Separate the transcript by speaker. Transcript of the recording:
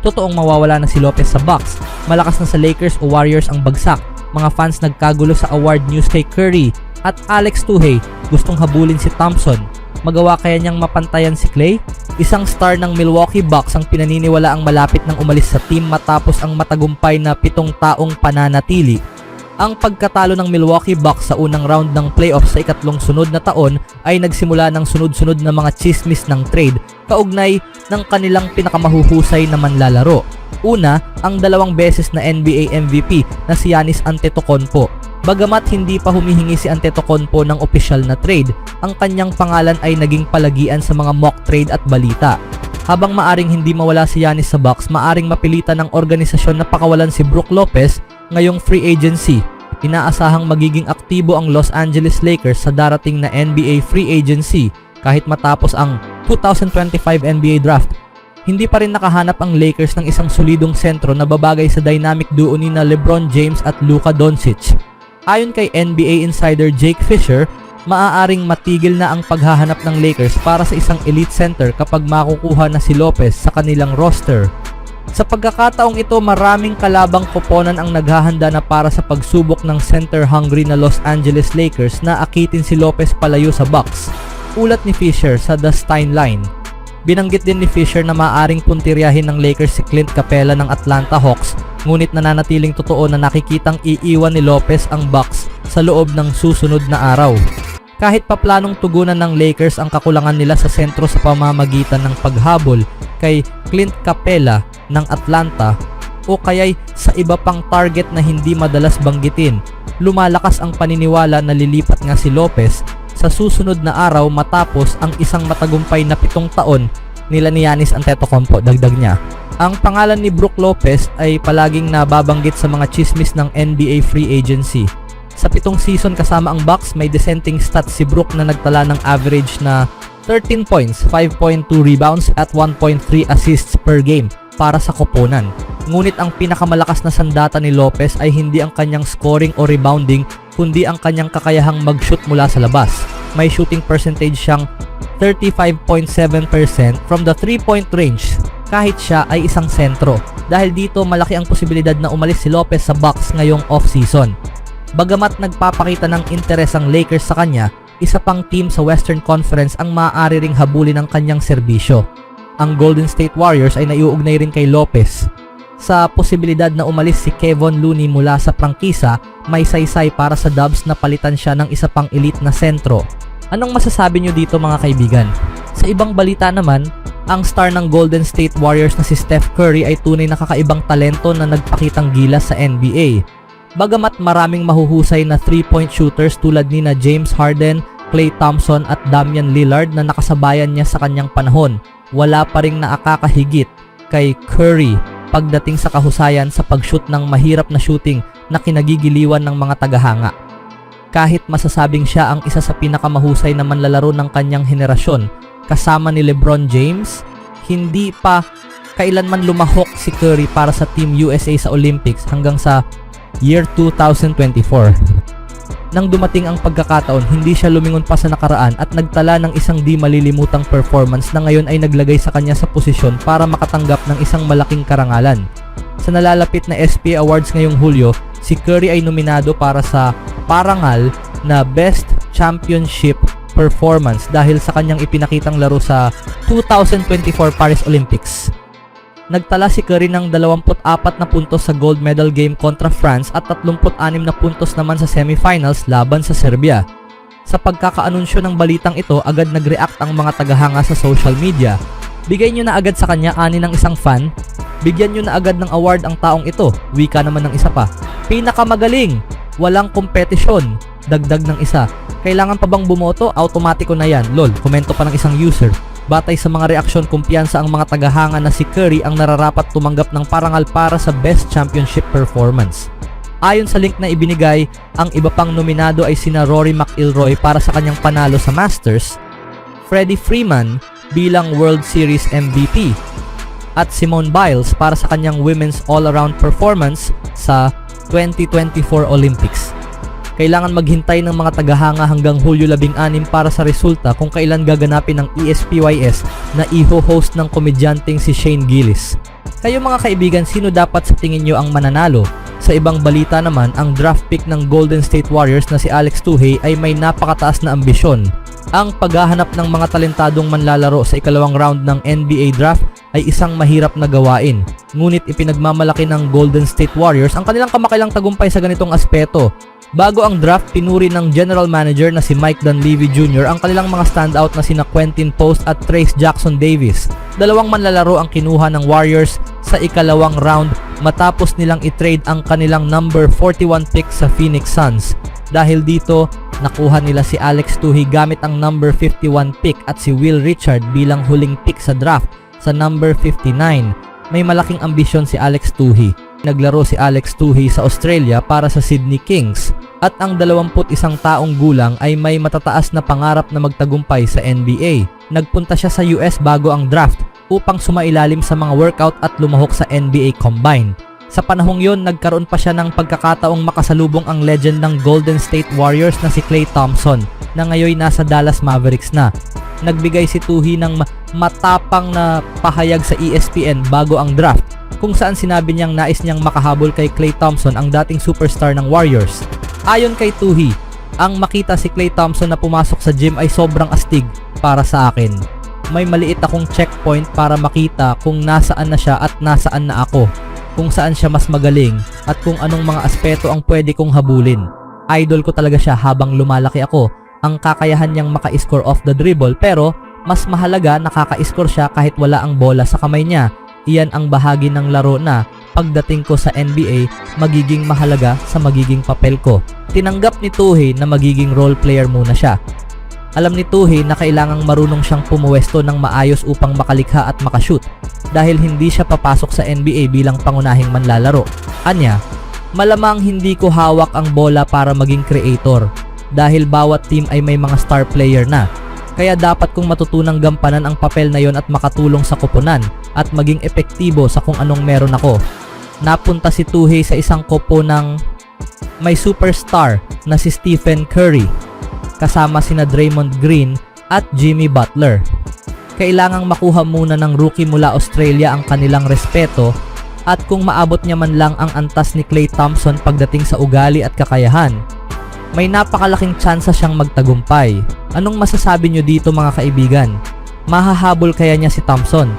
Speaker 1: totoong mawawala na si Lopez sa Bucks, malakas na sa Lakers o Warriors ang bagsak, mga fans nagkagulo sa award news kay Curry, at Alex Tuhey gustong habulin si Thompson. Magawa kaya niyang mapantayan si Klay? Isang star ng Milwaukee Bucks ang pinaniniwala ang malapit ng umalis sa team matapos ang matagumpay na 7 taong pananatili. Ang pagkatalo ng Milwaukee Bucks sa unang round ng playoffs sa ikatlong sunod na taon ay nagsimula ng sunod-sunod na mga chismis ng trade kaugnay ng kanilang pinakamahuhusay na manlalaro. Una, ang 2 beses na NBA MVP na si Giannis Antetokounmpo. Bagamat hindi pa humihingi si Antetokounmpo ng opisyal na trade, ang kanyang pangalan ay naging palagian sa mga mock trade at balita. Habang maaring hindi mawala si Giannis sa Bucks, maaring mapilitan ng organisasyon na pakawalan si Brook Lopez ngayong free agency. Inaasahang magiging aktibo ang Los Angeles Lakers sa darating na NBA free agency kahit matapos ang 2025 NBA draft. Hindi pa rin nakahanap ang Lakers ng isang solidong sentro na babagay sa dynamic duo ni na LeBron James at Luka Doncic. Ayon kay NBA insider Jake Fisher, maaaring matigil na ang paghahanap ng Lakers para sa isang elite center kapag makukuha na si Lopez sa kanilang roster. Sa pagkakataong ito, maraming kalabang koponan ang naghahanda na para sa pagsubok ng center-hungry na Los Angeles Lakers na akitin si Lopez palayo sa Bucks. Ulat ni Fisher sa The Stein Line. Binanggit din ni Fisher na maaaring puntiryahin ng Lakers si Clint Capela ng Atlanta Hawks, ngunit nananatiling totoo na nakikitang iiwan ni Lopez ang Bucks sa loob ng susunod na araw. Kahit pa planong tugunan ng Lakers ang kakulangan nila sa sentro sa pamamagitan ng paghabol kay Clint Capela ng Atlanta o kaya'y sa iba pang target na hindi madalas banggitin, lumalakas ang paniniwala na lilipat nga si Lopez sa susunod na araw matapos ang isang matagumpay na 7 taon nila ni Giannis Antetokounmpo. Dagdag niya, ang pangalan ni Brook Lopez ay palaging nababanggit sa mga chismis ng NBA free agency. Sa 7 season kasama ang Bucks, may dissenting stats si Brook na nagtala ng average na 13 points, 5.2 rebounds at 1.3 assists per game para sa koponan. Ngunit ang pinakamalakas na sandata ni Lopez ay hindi ang kanyang scoring o rebounding, kundi ang kanyang kakayahang mag-shoot mula sa labas. May shooting percentage siyang 35.7% from the 3-point range kahit siya ay isang sentro. Dahil dito, malaki ang posibilidad na umalis si Lopez sa Bucks ngayong off-season. Bagamat nagpapakita ng interes ang Lakers sa kanya, isa pang team sa Western Conference ang maaari ring habulin ang kanyang serbisyo. Ang Golden State Warriors ay naiuugnay rin kay Lopez. Sa posibilidad na umalis si Kevon Looney mula sa prangkisa, may saysay para sa Dubs na palitan siya ng isa pang elite na sentro. Anong masasabi nyo dito mga kaibigan? Sa ibang balita naman, ang star ng Golden State Warriors na si Steph Curry ay tunay na kakaibang talento na nagpakitang gilas sa NBA. Bagamat maraming mahuhusay na 3-point shooters tulad ni na James Harden, Klay Thompson at Damian Lillard na nakasabayan niya sa kanyang panahon, wala pa ring nakakahigit kay Curry pagdating sa kahusayan sa pag-shoot ng mahirap na shooting na kinagigiliwan ng mga tagahanga. Kahit masasabing siya ang isa sa pinakamahusay na manlalaro ng kanyang henerasyon kasama ni LeBron James, hindi pa kailanman lumahok si Curry para sa Team USA sa Olympics hanggang sa year 2024. Nang dumating ang pagkakataon, hindi siya lumingon pa sa nakaraan at nagtala ng isang di malilimutang performance na ngayon ay naglagay sa kanya sa posisyon para makatanggap ng isang malaking karangalan. Sa nalalapit na SPA Awards ngayong Hulyo, si Curry ay nominado para sa parangal na Best Championship Performance dahil sa kanyang ipinakitang laro sa 2024 Paris Olympics. Nagtala si Curry ng 24 na puntos sa gold medal game kontra France at 36 na puntos naman sa semifinals laban sa Serbia. Sa pagkakaanunsyo ng balitang ito, agad nag-react ang mga tagahanga sa social media. Bigay nyo na agad sa kanya ani ng isang fan. Bigyan nyo na agad ng award ang taong ito. Wika naman ng isa pa. Pinakamagaling! Walang kompetisyon. Dagdag ng isa. Kailangan pa bang bumoto? Automatiko na yan. Lol, komento pa ng isang user. Batay sa mga reaksyon, kumpiyansa ang mga tagahanga na si Curry ang nararapat tumanggap ng parangal para sa Best Championship Performance. Ayon sa link na ibinigay, ang iba pang nominado ay sina Rory McIlroy para sa kanyang panalo sa Masters, Freddie Freeman bilang World Series MVP, at Simone Biles para sa kanyang Women's All-Around Performance sa 2024 Olympics. Kailangan maghintay ng mga tagahanga hanggang Hulyo 16 para sa resulta kung kailan gaganapin ang ESPYS na iho-host ng komedyanteng si Shane Gillis. Kayo mga kaibigan, sino dapat sa tingin nyo ang mananalo? Sa ibang balita naman, ang draft pick ng Golden State Warriors na si Alex Tuhey ay may napakataas na ambisyon. Ang paghahanap ng mga talentadong manlalaro sa ikalawang round ng NBA draft ay isang mahirap na gawain. Ngunit ipinagmamalaki ng Golden State Warriors ang kanilang kamakailang tagumpay sa ganitong aspeto. Bago ang draft, pinuri ng general manager na si Mike Dunleavy Jr. ang kanilang mga standout na sina Quentin Post at Trayce Jackson Davis. Dalawang manlalaro ang kinuha ng Warriors sa ikalawang round matapos nilang i-trade ang kanilang number 41 pick sa Phoenix Suns. Dahil dito, nakuha nila si Alex Tuhey gamit ang number 51 pick at si Will Richard bilang huling pick sa draft sa number 59. May malaking ambisyon si Alex Tuhey. Naglaro si Alex Tuhey sa Australia para sa Sydney Kings at ang 21 taong gulang ay may matataas na pangarap na magtagumpay sa NBA. Nagpunta siya sa US bago ang draft upang sumailalim sa mga workout at lumahok sa NBA Combine. Sa panahong yon, nagkaroon pa siya ng pagkakataong makasalubong ang legend ng Golden State Warriors na si Klay Thompson na ngayon nasa Dallas Mavericks na. Nagbigay si Tuhey ng matapang na pahayag sa ESPN bago ang draft kung saan sinabi niyang nais niyang makahabol kay Klay Thompson, ang dating superstar ng Warriors. Ayon kay Tuhey, ang makita si Klay Thompson na pumasok sa gym ay sobrang astig para sa akin. May maliit akong checkpoint para makita kung nasaan na siya at nasaan na ako, kung saan siya mas magaling at kung anong mga aspeto ang pwede kong habulin. Idol ko talaga siya habang lumalaki ako. Ang kakayahan niyang maka-score off the dribble, pero mas mahalaga nakaka-score siya kahit wala ang bola sa kamay niya. Iyan ang bahagi ng laro na pagdating ko sa NBA magiging mahalaga sa magiging papel ko. Tinanggap ni Tuhey na magiging role player muna siya. Alam ni Tuhey na kailangang marunong siyang pumuwesto ng maayos upang makalikha at makashoot dahil hindi siya papasok sa NBA bilang pangunahing manlalaro. Anya, malamang hindi ko hawak ang bola para maging creator dahil bawat team ay may mga star player na. Kaya dapat kong matutunang gampanan ang papel na yon at makatulong sa koponan at maging epektibo sa kung anong meron ako. Napunta si Tuhey sa isang kopo ng may superstar na si Stephen Curry kasama sina Draymond Green at Jimmy Butler. Kailangang makuha muna ng rookie mula Australia ang kanilang respeto at kung maabot niya man lang ang antas ni Klay Thompson pagdating sa ugali at kakayahan, may napakalaking tsansa siyang magtagumpay. Anong masasabi nyo dito mga kaibigan? Mahahabol kaya niya si Thompson?